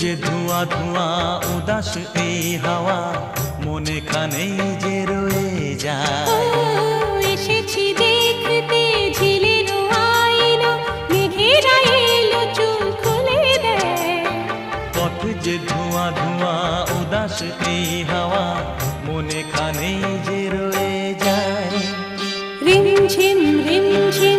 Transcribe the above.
যে ধোঁয়া ধোঁয়া উদাস এই হাওয়া মনে খানেই যে রয়ে যায়। এসেছি দেখতে ঝিলের আইনা, মেঘেরা এলো চুল খুলে দেয়। পথ যে ধোঁয়া ধোঁয়া উদাস এই হাওয়া মনে খানেই যে রয়ে যায়। রিমঝিম রিমঝিম